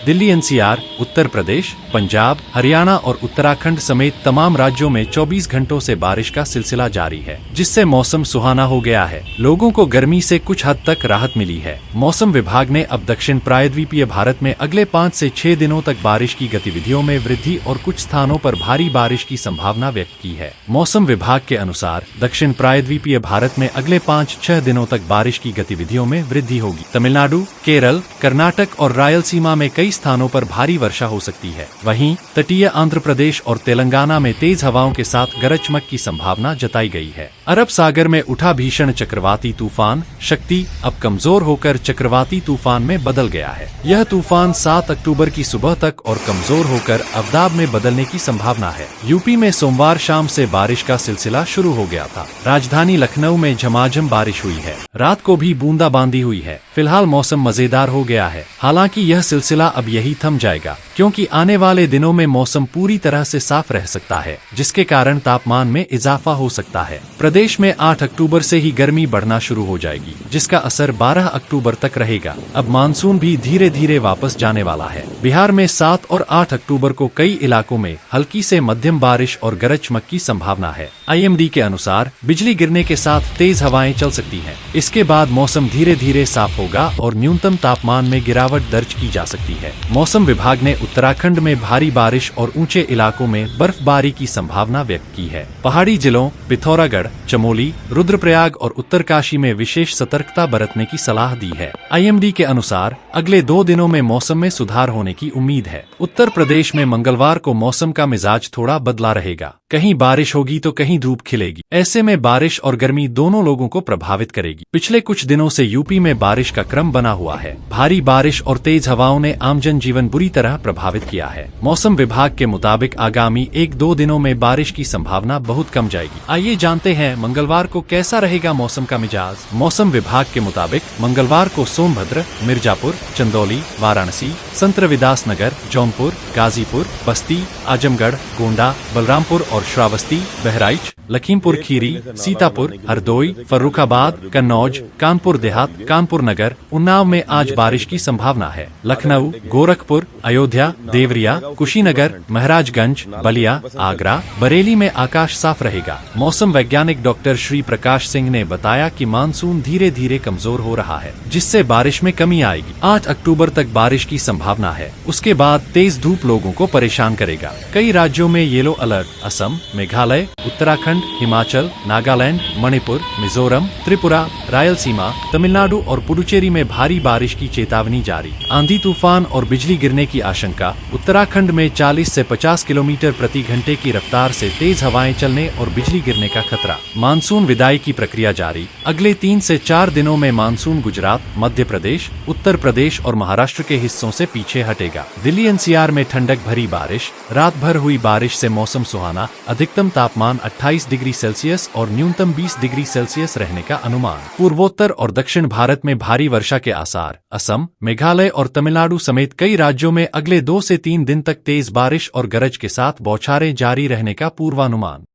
Delhi NCR, Uttar Pradesh, Punjab, Haryana और उत्तराखंड समेत तमाम राज्यों में 24 घंटों से बारिश का सिलसिला जारी है, जिससे मौसम सुहाना हो गया है। लोगों को गर्मी से कुछ हद तक राहत मिली है। मौसम विभाग ने अब दक्षिण प्रायद्वीपीय भारत में अगले 5 से 6 दिनों तक बारिश की गतिविधियों में वृद्धि और कुछ स्थानों पर भारी बारिश की संभावना व्यक्त की है। मौसम विभाग के अनुसार दक्षिण प्रायद्वीपीय भारत में अगले 5-6 दिनों तक बारिश की गतिविधियों में वृद्धि होगी। तमिलनाडु, केरल, कर्नाटक और रायलसीमा में कई स्थानों पर भारी वर्षा हो सकती है। वहीं तटीय आंध्र प्रदेश और तेलंगाना में तेज हवाओं के साथ गरज चमक की संभावना जताई गई है। अरब सागर में उठा भीषण चक्रवाती तूफान शक्ति अब कमजोर होकर चक्रवाती तूफान में बदल गया है। यह तूफान 7 अक्टूबर की सुबह तक और कमजोर होकर अवदाब में बदलने की संभावना है। यूपी में सोमवार शाम से बारिश का सिलसिला शुरू हो गया था। राजधानी लखनऊ में झमाझम बारिश हुई है। रात को भी बूंदाबांदी हुई है। फिलहाल मौसम मजेदार हो गया है। हालांकि यह सिलसिला अब यही थम जाएगा, क्योंकि आने वाले दिनों में मौसम पूरी तरह से साफ रह सकता है, जिसके कारण तापमान में इजाफा हो सकता है। प्रदेश में 8 अक्टूबर से ही गर्मी बढ़ना शुरू हो जाएगी, जिसका असर 12 अक्टूबर तक रहेगा। अब मानसून भी धीरे धीरे वापस जाने वाला है। बिहार में 7 और 8 अक्टूबर को कई इलाकों में हल्की से मध्यम बारिश और गरज चमक की संभावना है। IMD के अनुसार बिजली गिरने के साथ तेज हवाएं चल सकती हैं। इसके बाद मौसम धीरे धीरे साफ होगा और न्यूनतम तापमान में गिरावट दर्ज की जा सकती है। मौसम विभाग ने उत्तराखंड में भारी बारिश और ऊंचे इलाकों में बर्फबारी की संभावना व्यक्त की है। पहाड़ी जिलों पिथौरागढ़, चमोली, रुद्रप्रयाग और उत्तरकाशी में विशेष सतर्कता बरतने की सलाह दी है। IMD के अनुसार अगले 2 दिनों में मौसम में सुधार होने की उम्मीद है। उत्तर प्रदेश में मंगलवार को मौसम का मिजाज थोड़ा बदला रहेगा। कहीं बारिश होगी तो कहीं धूप खिलेगी। ऐसे में बारिश और गर्मी दोनों लोगों को प्रभावित करेगी। पिछले कुछ दिनों से यूपी में बारिश का क्रम बना हुआ है। भारी बारिश और तेज हवाओं ने आम जनजीवन बुरी तरह प्रभावित किया है। मौसम विभाग के मुताबिक आगामी 1-2 दिनों में बारिश की संभावना बहुत कम जाएगी। आइए जानते हैं मंगलवार को कैसा रहेगा मौसम का मिजाज। मौसम विभाग के मुताबिक मंगलवार को सोनभद्र, मिर्जापुर, चंदौली, वाराणसी, संत रविदास नगर, जौनपुर, गाजीपुर, बस्ती, आजमगढ़, गोंडा, बलरामपुर और श्रावस्ती, बहराइच, लखीमपुर खीरी, सीतापुर, हरदोई, फर्रुखाबाद, कन्नौज, कानपुर देहात, कानपुर नगर, उन्नाव में आज बारिश की संभावना है। लखनऊ, गोरखपुर, अयोध्या, देवरिया, कुशीनगर, महाराजगंज, बलिया, आगरा, बरेली में आकाश साफ रहेगा। मौसम वैज्ञानिक डॉक्टर श्री प्रकाश सिंह ने बताया कि मानसून धीरे धीरे कमजोर हो रहा है, जिससे बारिश में कमी आएगी। 8 अक्टूबर तक बारिश की संभावना है। उसके बाद तेज धूप लोगों को परेशान करेगा। कई राज्यों में येलो अलर्ट असम, मेघालय, उत्तराखंड, हिमाचल, नागालैंड, मणिपुर, मिजोरम, त्रिपुरा, रायलसीमा, तमिलनाडु और पुडुचेरी में भारी बारिश की चेतावनी जारी। आंधी तूफान और बिजली गिरने की आशंका। उत्तराखंड में 40 से 50 किलोमीटर प्रति घंटे की रफ्तार से तेज हवाएं चलने और बिजली गिरने का खतरा। मानसून विदाई की प्रक्रिया जारी। अगले 3 से 4 दिनों में मानसून गुजरात, मध्य प्रदेश, उत्तर प्रदेश और महाराष्ट्र के हिस्सों से पीछे हटेगा। दिल्ली एनसीआर में ठंडक भरी बारिश। रात भर हुई बारिश से मौसम सुहाना। अधिकतम तापमान 28 डिग्री सेल्सियस और न्यूनतम 20 डिग्री सेल्सियस रहने का अनुमान। पूर्वोत्तर और दक्षिण भारत में भारी वर्षा के आसार। असम, मेघालय और तमिलनाडु समेत कई राज्यों में अगले 2 से 3 दिन तक तेज बारिश और गरज के साथ बौछारें जारी रहने का पूर्वानुमान।